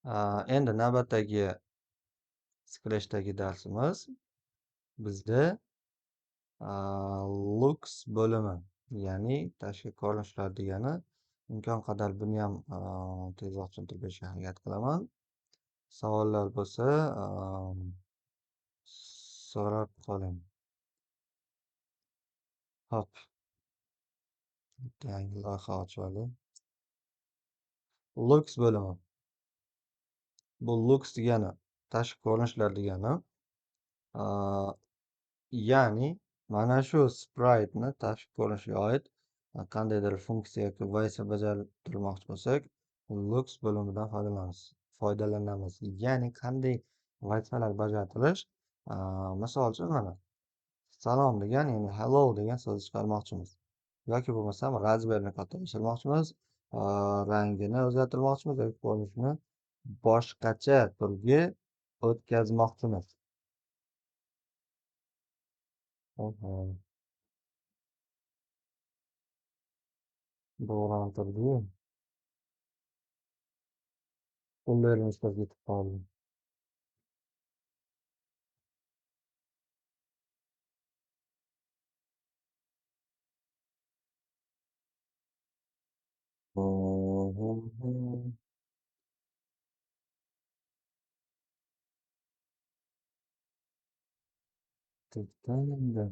Endi navbatdagi Scratch'dagi darsimiz bizda looks bo'limi, ya'ni tashqi ko'rinishlar degani. Imkon qadar buniyam tezroq tushuntirib berishga harakat qilaman. Savollar bo'lsa so'rab qoling. Hop, yangi loyiha ochiladi. Looks bo'limi. Bu looks degani tashqi ko'rinishlar degani. Ya'ni mana shu sprite'ni tashqi ko'rinishiga oid qandaydir funksiya yoki vazifa bajartirmoqchi bo'lsak, looks bo'limidan foydalanamiz. Ya'ni qanday vazifalar bajartirish? Misol uchun mana salom degan, ya'ni hello degan so'zni chiqarmoqchimiz. Yoki bo'lmasam razmerni kattaylashtirmoqchimiz, rangini o'zgartirmoqchimiz yoki ko'rinishini boshqacha turga o'tkazmoqchimiz. To'g'rilantirdi. Qo'llarimiz ketib qoldi. To'xtaganda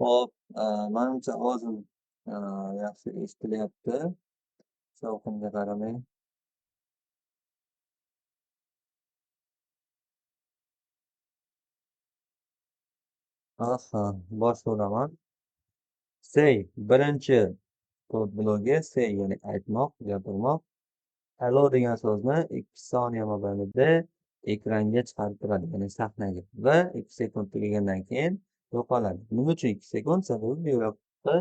hop, manimcha ovozim yaxshi eshitilyapti. Shovqinga qaramay. Aha, boshlayman. Say, birinchi kod blogi say, ya'ni aytmoq, gapirmoq. Hello degan so'zni 2 soniya mobaynida ekranga chiqarib turadi, ya'ni sahnaga, va 2 sekund tugagandan keyin yo'qoladi. Nima uchun 2 sekund? Sababi bu yoqda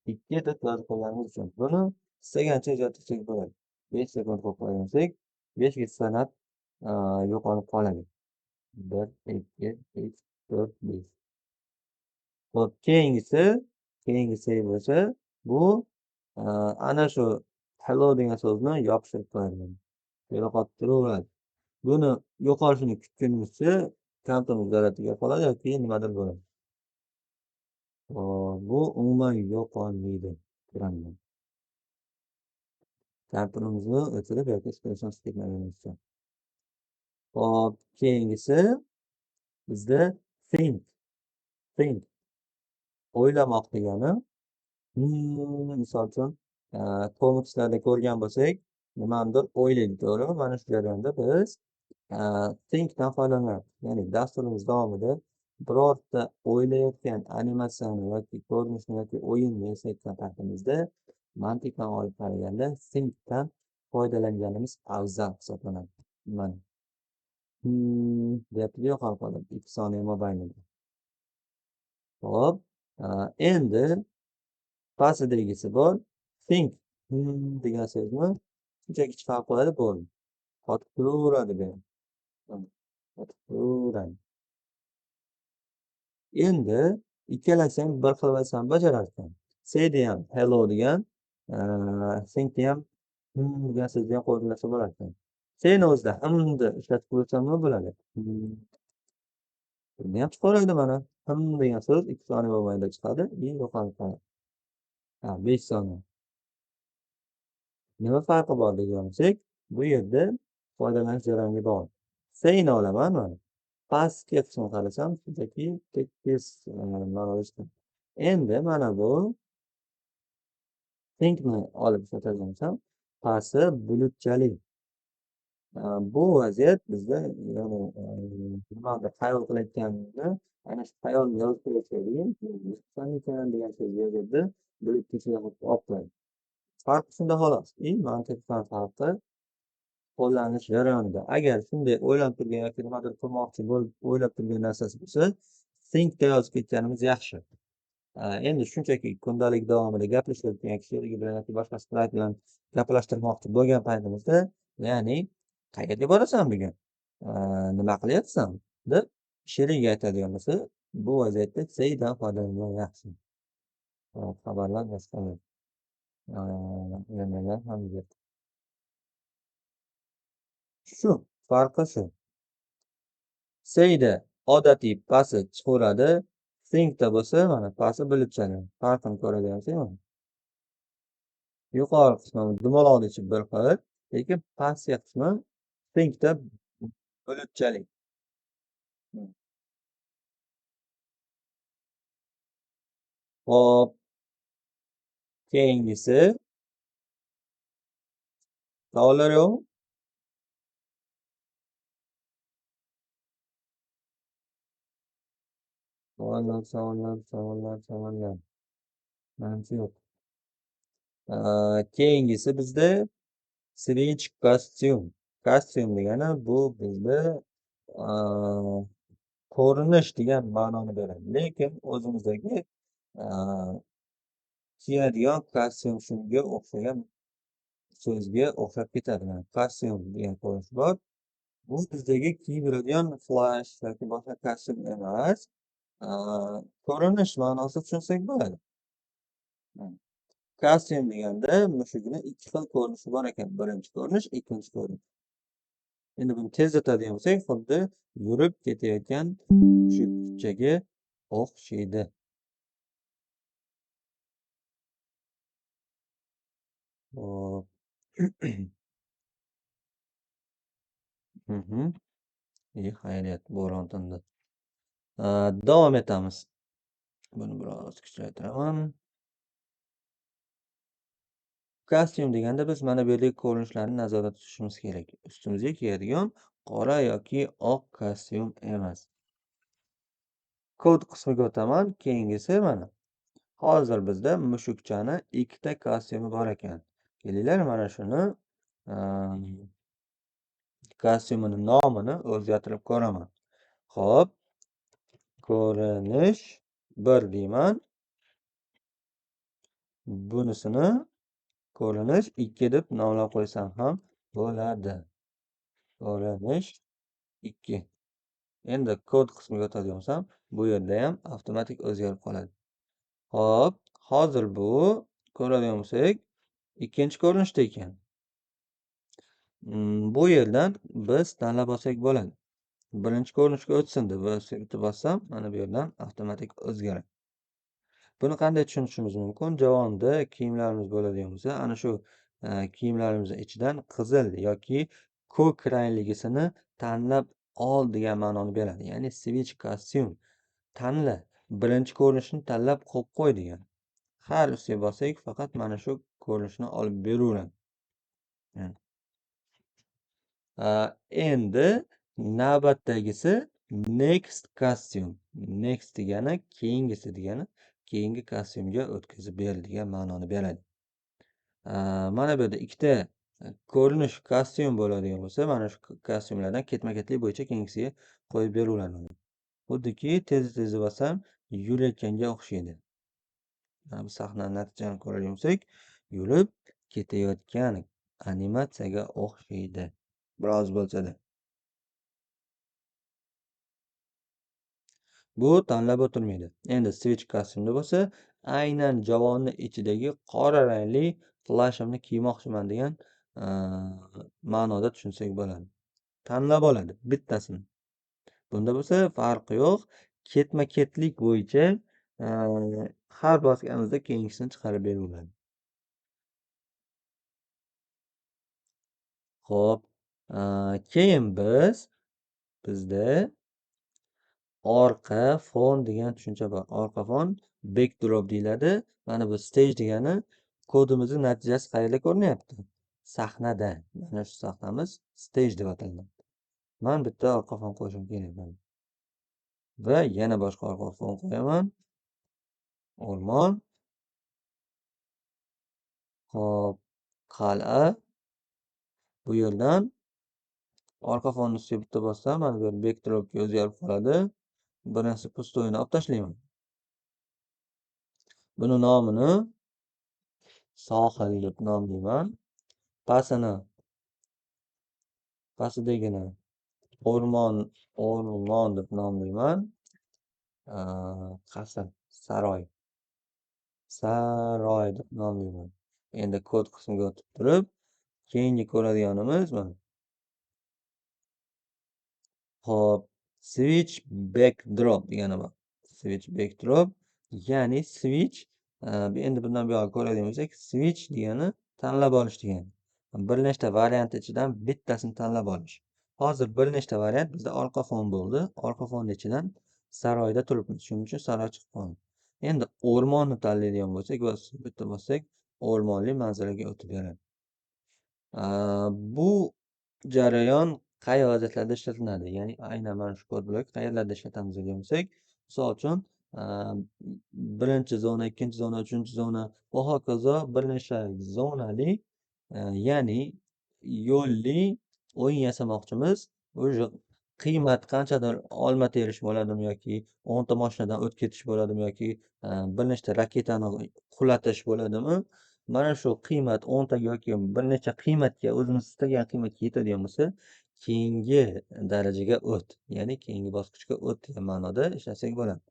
2 deb yozib qo'yganimiz uchun. Buni istagancha uzartirsak bo'ladi. 5 sekund qo'yib qo'ygansak, 5 ga sanab yo'qolib qoladi. 1, 2, 3, 4, 5. Hop, keyingisi bo'lsa, bu ana shu hello degan so'zni yopishtirib qo'yadi. Yo'qotib turaveradi. Buni yo'qolishini kutgunimizcha kompimiz zaryadga qoladi yoki nimadir bo'ladi. Bu umuman yo'qolmaydi. Kompimizni o'chirib yoki screenshot ketmaganimizcha. Hop, keyingisi bizda think o'ylamoq degani. Misol uchun komikslarda ko'rgan bo'lsak, nimanidir o'ylaydi, to'g'rimi? Mana shu jarayonda biz thinkdan foydalanamiz. Ya'ni dasturimiz davomida birorta o'ylayotgan animatsiyani yoki ko'rinishni yoki o'yinni yasayotgan paytimizda mantiqdan olib qaraganda thinkdan foydalanganimiz afzal hisoblanadi. Mana deyapti, yo'qolib qoladi 2 soniya mobaynida. Hop, endi pastidagisi bor. Think degan so'zni shunchaki chiqarib qo'yadi, bo'ldi. Qotib turaveradi bu. Qotib turaveradi. Endi ikkalasi ham bir xil vazifani bajarar ekan. Say'da ham hello degan, thinkda ham degan so'zni ham qo'llasa bo'lar ekan. Say'ni o'zida ni ishlatib ko'rsam nima bo'ladi? Buni ham chiqaradi mana. Degan so'z 2 soniya mobaynida chiqadi, yo'qolib qoladi. 5 soniya. Nima farqi bor degan bo'lsak, bu yerda foydalanish jarayoniga bog'liq. Say'ni olaman mana. Pastki qismini qarasam, shunchaki tekis mana. Endi mana bu thinkni olib ishlatagan bo'lsam, pasti bulutchali. Bu vaziyat bizda ya'ni nimadir xayol qilayotganimizni ana shu xayolni yozib qo'yayotgan degan so'z yerda bulut ichiga olib qo'yadi. Farqi shunda xolos. Mantiqdan farqi qo'llanish jarayonida. Agar shunday o'ylab turgan yoki nimadir qilmoqchi bo'lib o'ylab turgan narsasi bo'lsa, thinkda yozib ketganimiz yaxshi. Endi shunchaki kundalik davomida gaplashayotgan yoki sherigi bilan yoki boshqa sprayt bilan gaplashtirmoqchi bo'lgan paytimizda, ya'ni qayerga borasan bugun? Nima qilyapsan? deb she'riga aytadigan bo'lsa, bu vaziyatda saydan foydalangan yaxshi. Xabarlar boshqa nimalar ham yo'q. Shu farqi shu. Sayda odatiy pasi chiqaveradi, thinkda bo'lsa mana pasi bo'lib chiqadi. Farqini ko'radigansizmi? Yuqori qismi dumaloqni ichi bir xil, lekin pastki qismi thinkda bo'libchalik. Hop, keyingisi savollar yo'qmi? Savollar. Manimcha yo'q. Keyingisi bizda switch kostyum. Kostyum degani bu bizda ko'rinish degan ma'noni beradi. Lekin o'zimizdagi kiyadigan kostyum shunga o'xshagan so'zga o'xshab ketadi. Kostyum degan ko'rinish bor. Bu bizdagi kiyib yuradigan flash yoki boshqa kostyum emas. Ko'rinish ma'nosida tushunsak bo'ladi. Kostyum deganda mushugini ikki xil ko'rinishi bor ekan. Birinchi ko'rinish, ikkinchi ko'rinish. Endi buni tezlatadigan bo'lsak, xuddi yurib ketayotgan mushukchaga o'xshaydi. Hop. Xayriyat, bo'ron tindi. Davom etamiz. Buni biroz kuchaytiraman. Kostyum deganda biz mana bu yerdagi ko'rinishlarni nazoratda tutishimiz kerak. Ustimizga kiyadigan qora yoki oq kostyum emas. Kod qismiga o'taman. Keyingisi mana. Hozir bizda mushukchani ikkita kostyumi bor ekan. Kelinglar, mana shuni kostyumini nomini o'zgartirib ko'raman. Xo'p, ko'rinish 1 deyman. Bunisini ko'rinish 2 deb nomlab qo'ysam ham bo'ladi. Ko'rinish 2. Endi kod qismiga o'tadigan bo'lsam, bu yerda ham avtomatik o'zgarib qoladi. Xo'p, hozir bu ko'radigan bo'lsak, ikkinchi ko'rinishda ekan. Bu yerdan biz tanlab olsak bo'ladi. Birinchi ko'rinishga o'tsin deb bitib bossam, mana bu yerdan avtomatik o'zgaradi. Buni qanday tushunishimiz mumkin? Javonda kiyimlarimiz bo'ladigan bo'lsa, ana shu kiyimlarimiz ichidan qizil yoki ko'k rangligisini tanlab ol degan ma'noni beradi. Ya'ni switch kostyum tanla, birinchi ko'rinishni tanlab qo'yib qo'y degan. Har ustiga bossak, faqat mana shu ko'rinishni olib beraveradi. Endi navbatdagisi next costume. Next degani keyingisi degani, keyingi kostyumga o'tkazib ber degan ma'noni beradi. Mana bu yerda ikkita ko'rinish kostyum bo'ladigan bo'lsa, mana shu kostyumlardan ketma-ketlik bo'yicha keyingisiga qo'yib beraveradi. Xuddiki tez bosam yurayotganga o'xshaydi. Bu sahnani natijani ko'radigan bo'lsak, yurib ketayotgan animatsiyaga o'xshaydi. Biroz bo'lsa-da. Bu tanlab o'tirmaydi. Endi switch kostyumda bo'lsa, aynan javonni ichidagi qora rangli flashimni kiymoqchiman degan ma'noda tushunsak bo'ladi. Tanlab oladi bittasini. Bunda bo'lsa farqi yo'q. Ketma-ketlik bo'yicha har bosganimizda keyingisini chiqarib beraveradi. Xo'p, keyin bizda orqa fon degan tushuncha bor. Orqa fon backdrop deyiladi. Mana bu stage degani kodimizning natijasi qayerda ko'rinyapti? Sahnada. Mana shu sahnamiz stage deb ataladi. Men bitta orqa fon qo'yishim kerak. Va yana boshqa orqa fon qo'yaman. O'rmon. Hop, qal'a. Bu yerdan orqa fonni ustiga bitta bossam, mana bu backdropga o'zgarib qoladi. Birinchi pustoyni olib tashlayman. Buni nomini sohil deb nomlayman. Pastidagini o'rmon deb nomlayman. Qasr, saroy deb nomlayman. Endi kod qismiga o'tib turib, keyingi ko'radiganimiz mana. Hop, switch backdrop degani bor. Switch backdrop, ya'ni switch, endi bundan buyog'i ko'radigan bo'lsak, switch degani tanlab olish degani. Bir nechta variant ichidan bittasini tanlab olish. Hozir bir nechta variant bizda orqa fon bo'ldi. Orqa fonni ichidan saroyda turibmiz. Shuning uchun saroy chiqib qoldi. Endi o'rmonni tanlaydigan bo'lsak va bitta bossak, o'rmonli manzaraga o'tib beradi. Bu jarayon qay vaziyatlarda ishlatiladi? Ya'ni aynan mana shu kod blok qayerlarda ishlatamiz degan bo'lsak, misol uchun birinchi zona, ikkinchi zona, uchinchi zona va hokazo bir nechta zonali, ya'ni yo'lli o'yin yasamoqchimiz. O'sha qiymat qanchadir olma terish bo'ladimi yoki 10 ta mashinadan o'tib ketish bo'ladimi yoki bir nechta raketani qulatish bo'ladimi? Mana shu qiymat 10 ta yoki bir necha qiymatga o'zimiz istagan qiymatga yetadigan bo'lsa, keyingi darajaga o't, ya'ni keyingi bosqichga o't degan ma'noda ishlasak bo'ladi.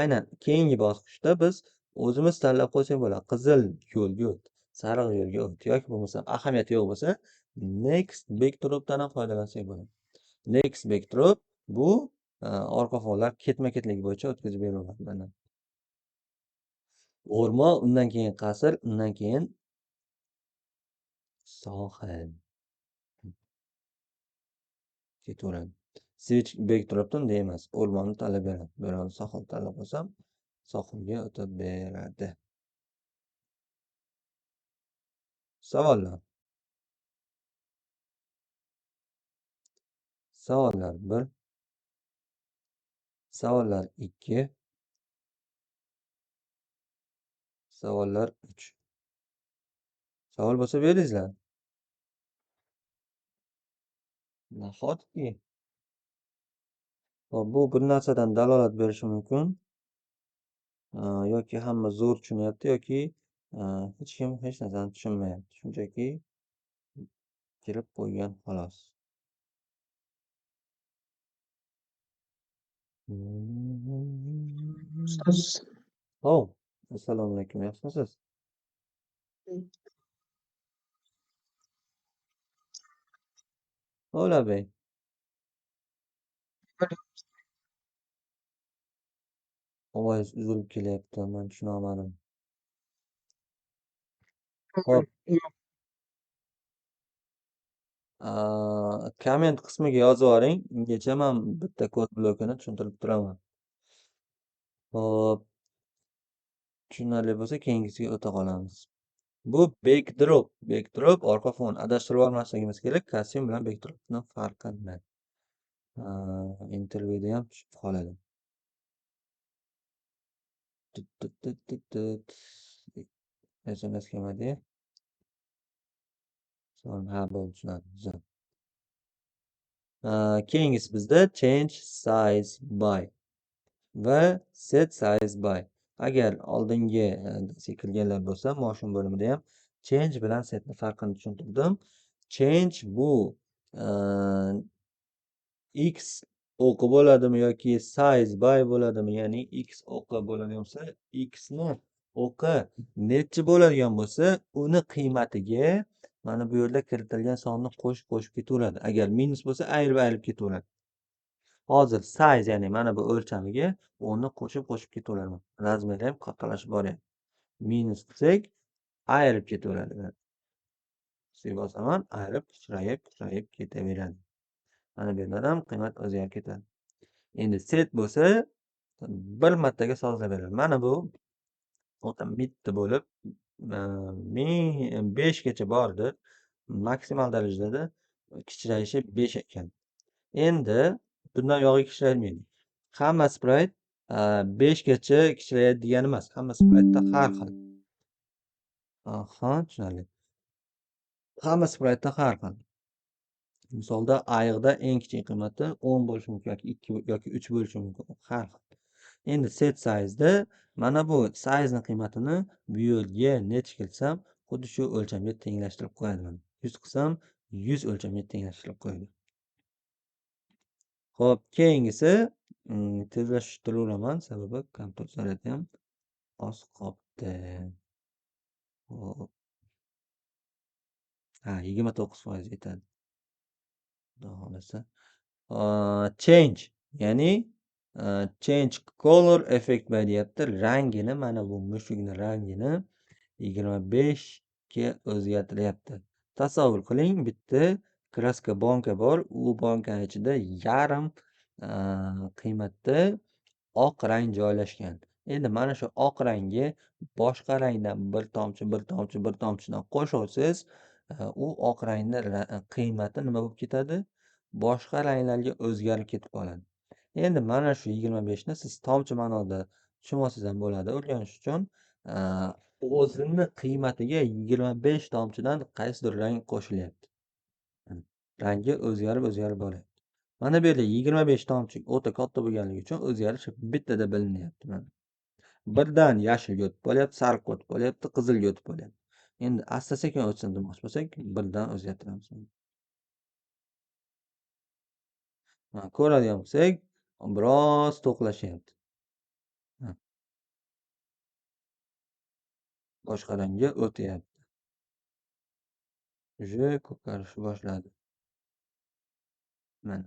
Aynan keyingi bosqichda biz o'zimiz tanlab qo'ysak bo'ladi. Qizil yo'lga o't, sariq yo'lga o't yoki bo'lmasa ahamiyati yo'q bo'lsa, next backdropdan ham foydalansak bo'ladi. Next backdrop bu orqa fonlar ketma-ketligi bo'yicha o'tkazib beriladi mana. O'rmon, undan keyin qasr, undan keyin sohil ketaveradi. Switch backdropdan unday emas. O'rmonni tanlab beradi. Bu yerda sohil tanlab olsam, sohilga o'tib beradi. Savollar. Savollar 1. Savollar 2. Savollar 3. Savol bo'lsa beringizlar. Nahotki bu bir narsadan dalolat berishi mumkin. Yoki hamma zo'r tushunyapti yoki hech kim hech narsani tushunmayapti. Shunchaki kirib qo'ygan xolos. Ustoz. Assalomu alaykum. Yaxshimisiz? O'labey. Ovoz uzilib kelyapti. Men tushuna olmadim. Hop. Komment qismiga yozib yuboring. Ungacha men bitta kod blokini tushuntirib turaman. Hop. Tushunarli bo'lsa keyingisiga o'ta qolamiz. Bu backdrop. Backdrop orqa fon. Adashtirib olmasligimiz kerak. Kostyum bilan backdropning farqi nima? Intervyuda ham tushib qoladi. SMS kelmadi. Ha, bo'ldi, tushunadi. Keyingisi bizda change size by va set size by. Agar oldingi kirganlar bo'lsa, motion bo'limida ham change bilan setning farqini tushuntirdim. Change bu x o'qi bo'ladimi yoki size by bo'ladimi? Ya'ni x o'qi bo'ladigan bo'lsa, x ni o'qi nechi bo'ladigan bo'lsa, uni qiymatiga mana bu yerda kiritilgan sonni qo'shib ketaveradi. Agar minus bo'lsa, ayirib ketaveradi. Hozir size, ya'ni mana bu o'lchamiga uni qo'shib ketaveradi. Razmeri ham kattalashib boryapti. Minus qilsak, ayirib ketaveradi. Siz bosaman, ayirib, kichrayib ketaveradi. Mana bu yerdan ham qiymat o'zgarib ketadi. Endi set bo'lsa, bir martaga sozlab beradi. Mana bu o'ta bitta bo'lib 5 gacha bordir. Maksimal darajada kichrayishi 5 ekan. Endi bundan yog'i kichraymaydi. Hamma sprayt 5 gacha kichrayadi degani emas. Hamma spraytda har xil. Tushunarli. Hamma spraytda har xil. Misolda ayiqda eng kichik qiymati 10 bo'lishi mumkin yoki 2 yoki 3 bo'lishi mumkin. Har xil. Endi set size'da mana bu size'ning qiymatini bu yerga necha qilsam, xuddi shu o'lchamga tenglashtirib qo'yadi. 100 qilsam, 100 o'lchamga tenglashtirib qo'yadi. Xo'p, keyingisi tezlashtiraveraman, sababi kompyuter zaryadi ham oz qolibdi. Xo'p, ha, 29% yetadi. Xudo xohlasa. Change, ya'ni change color effect deyapti. Rangini, mana bu mushukni rangini 25 ga o'zgartiryapti. Tasavvur qiling, bitta kraska banka bor. U bankani ichida yarim qiymatda oq rang joylashgan. Endi mana shu oq rangga boshqa rangdan bir tomchi, bir tomchi, bir tomchidan qo'shasiz, u oq rangni qiymati nima bo'lib ketadi? Boshqa ranglarga o'zgarib ketib qoladi. Endi mana shu 25 ni siz tomchi ma'noda tushunmasangiz ham bo'ladi. O'rganish uchun a, o'zini qiymatiga 25 tomchidan qaysidir rang qo'shilyapti. Rangi o'zgarib boryapti. Mana bu yerda 25 tomchi o'ta katta bo'lganligi uchun o'zgarish bittada bilinyapti. Mana birdan yashilga o'tib qolyapti, sariqqa o'tib qolyapti, qizilga o'tib qolyapti. Endi asta sekin o'tsin demoqchi bo'lsak, birdan o'zgartiramiz. Ko'radigan bo'lsak, biroz to'qlashyapti. Boshqa rangga o'tyapti. Уже ko'karishni boshladi. Mana.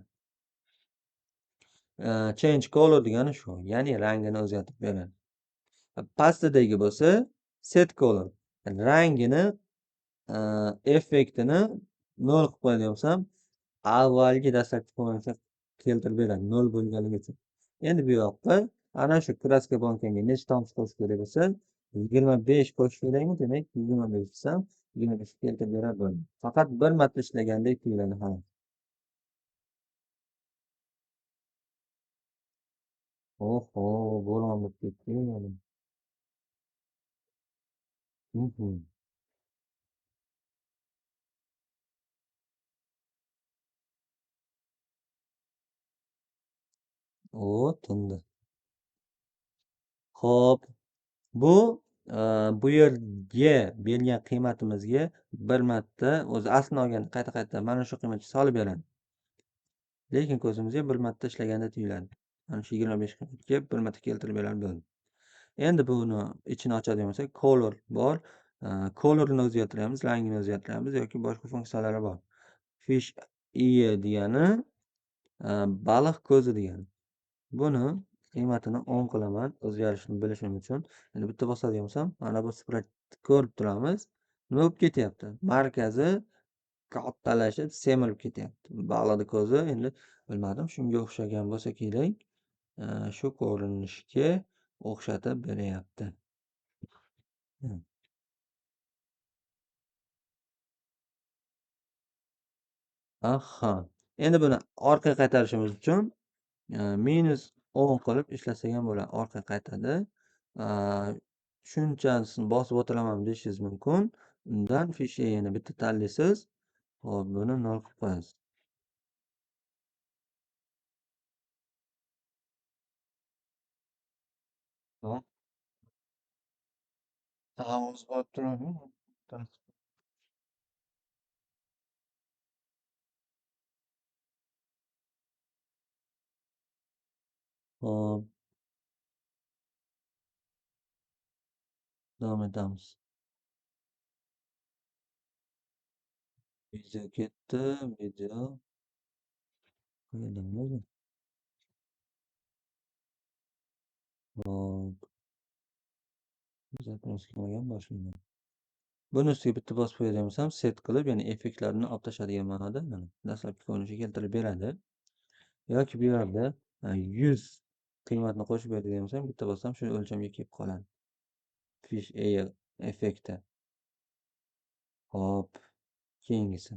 Change color degani shu, ya'ni rangini o'zgartirib beradi. Pastdagi bo'lsa set color, rangini effektini 0 qilib qo'yadigan bo'lsam, avvalgi dastlabki ko'rinishni keltirib beradi 0 bo'lganligi uchun. Endi bu yoqqa ana shu kraska bankanga nechta tomchi qo'shish kerak bo'lsa, 25 qo'shish kerakmi? Demak, 25 desam, 25 keltirib beradi bo'ldi. Faqat bir marta ishlagandek tuyuladi xolos. Oho, bo'ron bo'lib ketdi yana. O, tindi. Xo'p, bu bu yerga bergan qiymatimizga bir marta o'zi aslini olganda qayta mana shu qiymatga solib beradi. Lekin ko'zimizga bir marta ishlaganda tuyuladi. Mana shu 25 qiymatga bir marta keltirib beradi bo'ldi. Endi buni ichini ochadigan bo'lsak, color bor. Colorini o'zgartiramiz, rangini o'zgartiramiz yoki boshqa funksiyalari bor. Fish eye degani baliq ko'zi degani. Buni qiymatini 10 qilaman o'zgarishini bilishim uchun. Endi bitta bosadigan bo'lsam, mana bu spraytni ko'rib turamiz. Nima bo'lib ketyapti? Markazi kattalashib, semirib ketyapti. Baliqni ko'zi endi bilmadim, shunga o'xshagan bo'lsa kerak. Shu ko'rinishga o'xshatib beryapti. Aha. Endi buni orqaga qaytarishimiz uchun -10 qilib ishlasak ham bo'ladi. Orqaga qaytadi. Shunchasini bosib o'tiraman deyishingiz mumkin. Undan fisheyini bitta tanlaysiz. Hop, buni 0 qilib qo'yasiz. Hop. Ta'amiz borib turadi. Hop, davom etamiz. Video ketdi, video. Qayerdamiz? Hop, zapravka qilmagan boshlayman. Buni ustiga bitta bosib qo'yadigan bo'lsam, set qilib, ya'ni effektlarni olib tashladigan ma'noda mana dastlabki ko'rinishga keltirib beradi. Yoki bu yerda 100 qiymatni qo'shib beradigan bo'lsam, bitta bossam shu o'lchamga kelib qoladi. Fish eye effekti. Hop, keyingisi.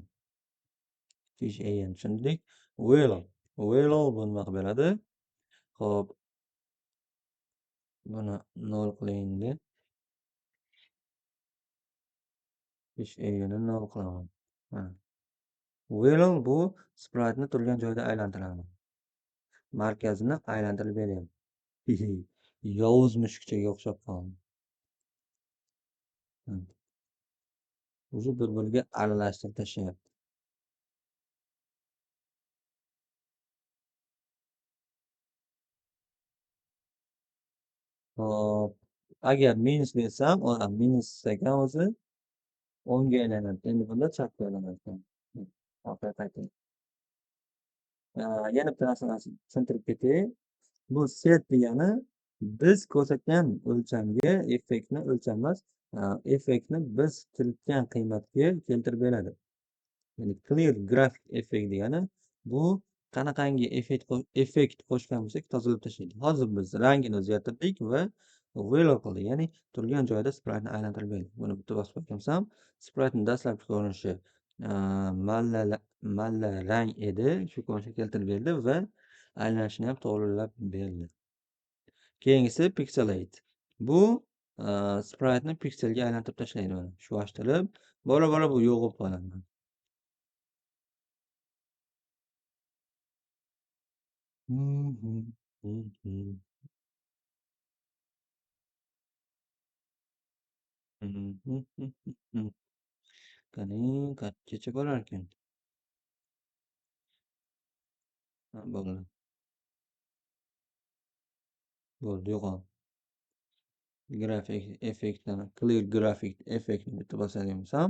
Fish eye tushundik. Willow. Willow bu nima qilib beradi? Hop, buni 0 qilaylik. Fish eyeni 0 qilaman. Mana. Willow bu spraytni turgan joyda aylantiradi. Markazini aylantirib beryapti. Yovuz mushukchaga o'xshab qoldi. O'zi bir-biriga aralashtirib tashlayapti. Hop. Agar minus bersam, minus ekan o'zi o'ngga aylanadi. Endi bunda chapga aylanadi ekan. Orqaga qaytaylik. Yana bitta narsani tushuntirib ketay. Bu set degani biz ko'rsatgan o'lchamga o'lcham emas, effektni biz kiritgan qiymatga keltirib beradi. Ya'ni clear graphic effect degani bu qanaqangi effekt qo'shgan bo'lsak tozalab tashlaydi. Hozir biz rangini o'zgartirdik va velour qildik. Ya'ni turgan joyida spraytni aylantirib berdik. Buni bitta bosib o'tkamsam, spraytning dastlabki ko'rinishi malla rang edi. Shu ko'rinishga keltirib berdi va aylanishini ham to'g'rilab berdi. Keyingisi pixelate. Bu spraytni pikselga aylantirib tashlaydi mana. Shuashtirib, bora-bora bu yo'q bo'lib qoladi. Qani qanchacha bo'larkan? Bo'ldi. Bo'ldi, yo'qol. Grafik effektini, clear grafik effektni bitta bosadigan bo'lsam,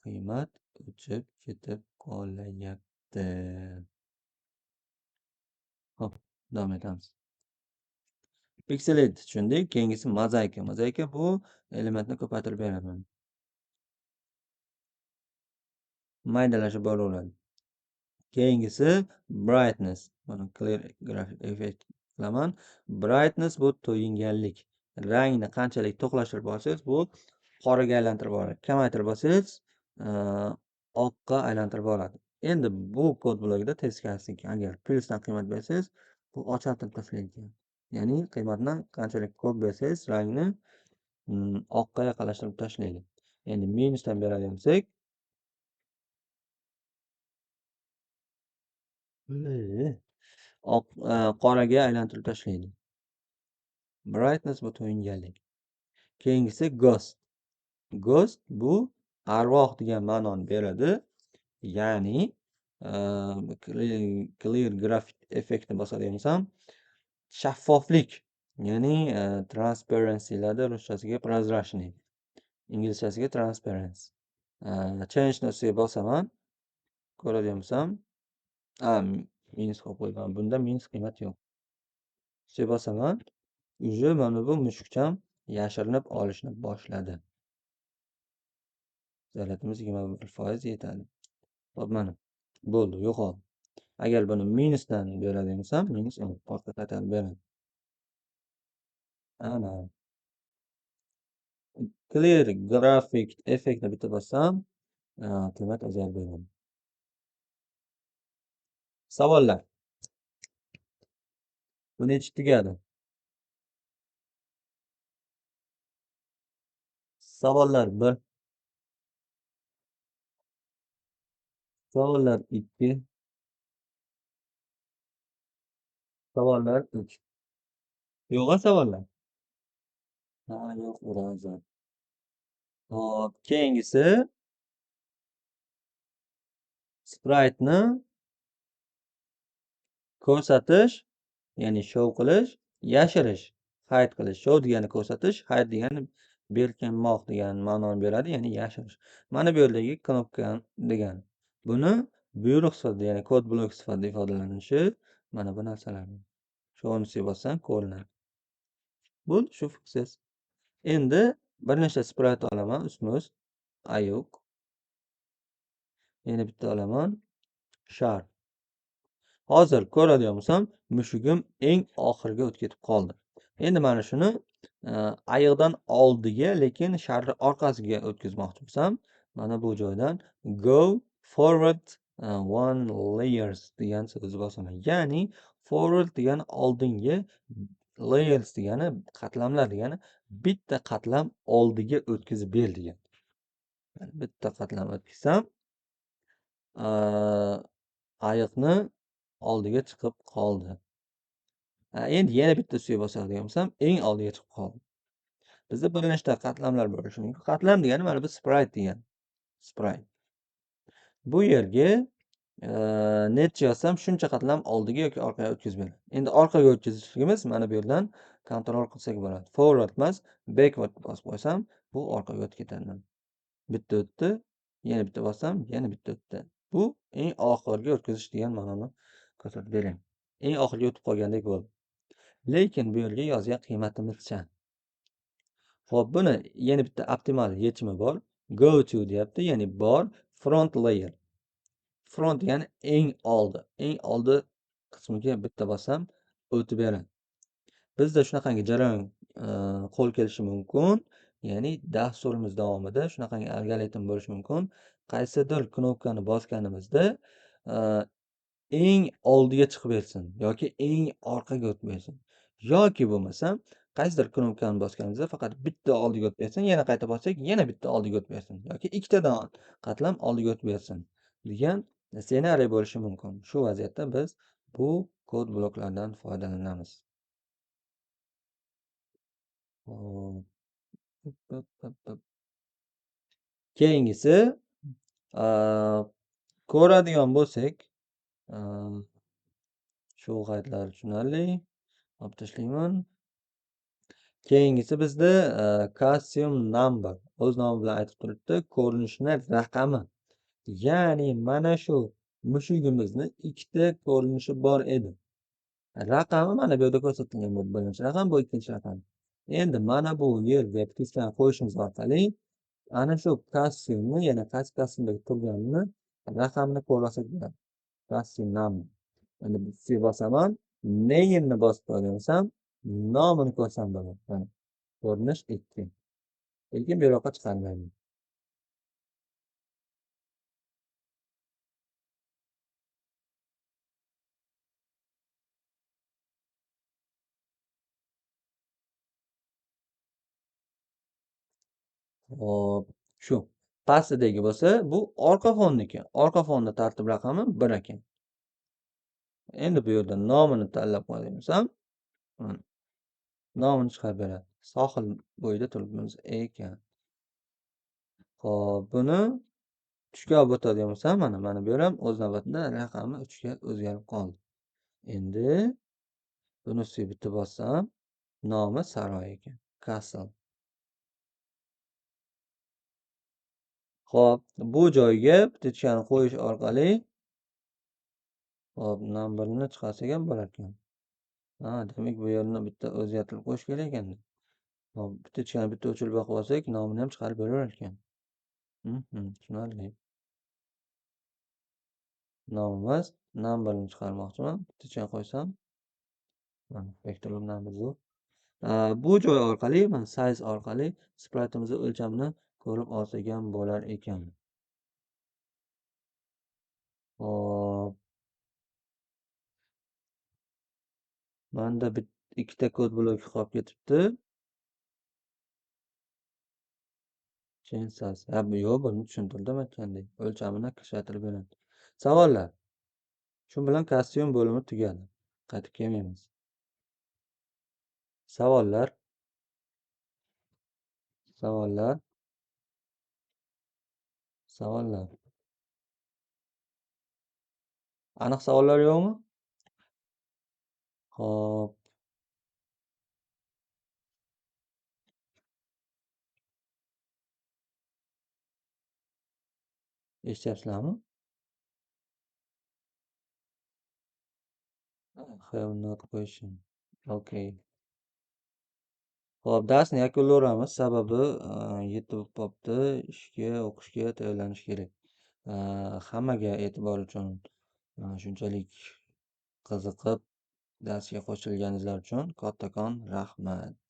qiymat o'chib ketib qolyapti. Hop, davom etamiz. Pixelate tushundik. Keyingisi mozaika. Mozaika bu elementni ko'paytirib beradi. Maydalashib boraveradi. Keyingisi brightness. Mana clear graphic effect qilaman. Brightness bu to'yinganlik. Rangni qanchalik to'qlashtirib borsangiz, bu qoraga aylantirib boradi. Kamaytirib borsangiz, oqqa aylantirib boradi. Endi bu kod blogida teskarisi. Agar plyusdan qiymat bersangiz, bu ochartirib tashlaydi. Ya'ni qiymatni qanchalik ko'p bersangiz, rangni oqqa yaqinlashtirib tashlaydi. Endi minusdan beradigan bo'lsak, qoraga aylantirib tashlaydi. Brightness bu to'yinganlik. Keyingisi ghost. Ghost bu arvoh degan ma'noni beradi. Ya'ni clear graphic effektni bosadigan bo'lsam, shaffoflik, ya'ni transparencylarda ruschasiga prozrachniy, inglizchasiga transparency. Change ustiga bosaman, ko'radigan bo'lsam, minus qo'yib qo'ygan. Bunda minus qiymat yo'q. Ustiga bosaman, уже mana bu mushukcham yashirinib olishni boshladi. Zaryadimiz 21% yetadi. Hop, mana bo'ldi, yo'qoldi. Agar buni minusdan beradigan bo'lsam, minus ortga qaytarib beradi. Ana. Clear graphic effektni bitta bossam, qiymat o'zgarib beradi. Savollar. Bu nechta tugadi? Savollar 1. Savollar 2. Savollar 3. Yo'q savollar. Yo'q, murojaat. Hop, keyingisi sprite'ni ko'rsatish, ya'ni show qilish, yashirish, hide qilish. Show degani ko'rsatish, hide degani berkinmoq degan ma'noni beradi, ya'ni yashirish. Mana bu yerdagi knopka degani. Buni buyruq sifatida, ya'ni kod blok sifatida ifodalanishi mana bu narsalar. Showni bossam ko'rinadi. Bu shu funksiyasi. Endi bir nechta sprite olaman, ustma-ust ayuq. Yana bitta olaman, shar. Hozir ko'radigan bo'lsam, mushugim eng oxirga o'tib ketib qoldi. Endi mana shuni ayiqdan oldiga, lekin sharni orqasiga o'tkazmoqchi bo'lsam, mana bu joydan go forward one layers degan so'zni bosaman. Ya'ni forward degani oldingi, layers degani qatlamlar degani bitta qatlam oldiga o'tkazib ber degan. Bitta qatlam o'tkazsam, ayiqni oldiga chiqib qoldi. Endi yana bitta ustiga bosadigan bo'lsam, eng oldiga chiqib qoldi. Bizda bir nechta qatlamlar bo'lishi mumkin. Qatlam degani mana bu sprite degani. Sprite. Bu yerga necha yozsam shuncha qatlam oldiga yoki orqaga o'tkazib beradi. Endi orqaga o'tkazishligimiz mana bu yerdan kontrol qilsak bo'ladi. Forward emas, backward bosib qo'ysam, bu orqaga o'tib ketadi. Bitta o'tdi, yana bitta bossam, yana bitta o'tdi. Bu eng oxirgi o'tkazish degan ma'noni ko'rsatib beryapti. Eng oxirgi o'tib qolgandek bo'ldi. Lekin bu yerga yozgan qiymatimizcha. Xo'p, buni yana bitta optimal yechimi bor. Go to deyapti, ya'ni bor front layer. Front ya'ni eng oldi. Eng oldi qismiga bitta bossam o'tib beradi. Bizda shunaqangi jarayon qo'l kelishi mumkin. Ya'ni dasturimiz davomida shunaqangi algoritm bo'lishi mumkin. Qaysidir knopkani bosganimizda eng oldiga chiqib bersin yoki eng orqaga o'tib bersin. Yoki bo'lmasam qaysidir knopkani bosganimizda faqat bitta oldiga o'tib bersin, yana qayta bossak, yana bitta oldiga o'tib bersin yoki ikkitadan qatlam oldiga o'tib bersin degan ssenariy bo'lishi mumkin. Shu vaziyatda biz bu kod bloklardan foydalanamiz. Keyingisi ko'radigan bo'lsak, shu qaydlar tushunarli. Olib tashlayman. Keyingisi bizda custom number o'z nomi bilan aytib turibdi, ko'rinishni raqami. Ya'ni mana shu mushugimizni ikkita ko'rinishi bor edi. Raqami mana bu yerda ko'rsatilgan bu birinchi raqam, bu ikkinchi raqam. Endi mana bu yerga priskani qo'yishimiz orqali ana shu customni, yana qaysi customda turganini raqamni ko'rsak bo'ladi. Custom number. Endi C bosaman, name'ni bosib qo'ysam, nomini ko'rsam bo'ladi. Mana ko'rinish 2. Lekin bu yoqqa chiqarmayman. Hop, shu pastidagi bo'lsa, bu orqa fonniki. Orqa fonni tartib raqami 1 ekan. Endi bu yerda nomini tanlab qo'ysam, nomini chiqarib beradi. Sohil bo'yida turibmiz ekan. Xo'p, buni 3 ga olib o'tadigan bo'lsam, mana bu ham o'z navbatida raqami 3 ga o'zgarib qoldi. Endi buni ustiga bitta bossam, nomi saroy ekan. Castle. Xo'p, bu joyga bitta qo'yish orqali hop, numberni chiqarsak ham bo'lar ekan. Ha, demak bu yerni bitta o'zgartirib qo'yish kerak ekan. Hop, bitta o'chirib qo'yib olsak, nomini ham chiqarib beraverar ekan. Tushunarli. Nom emas, numberni chiqarmoqchiman. Bitta qo'ysam, mana vektorli number bu. Bu joy orqali, mana size orqali sprite'imizni o'lchamini ko'rib olsak ham bo'lar ekan. Hop. Manda ikkita kod bloki qolib ketibdi. Change size. Yo'q, buni tushuntirdim aytgandek. O'lchamini ko'rsatib beradi. Savollar. Shu bilan kostyum bo'limi tugadi. Qaytib kelmaymiz. Savollar. Savollar. Savollar. Aniq savollar yo'qmi? Xo'p. Eshityapsizlarmi? Have not question. Okay. Xo'p, darsni yakunlayveramiz. Sababi yetib qolibdi, ishga, o'qishga tayyorlanish kerak. Hammaga e'tibor uchun shunchalik qiziqib darsga qo'shilganingizlar uchun kattakon rahmat.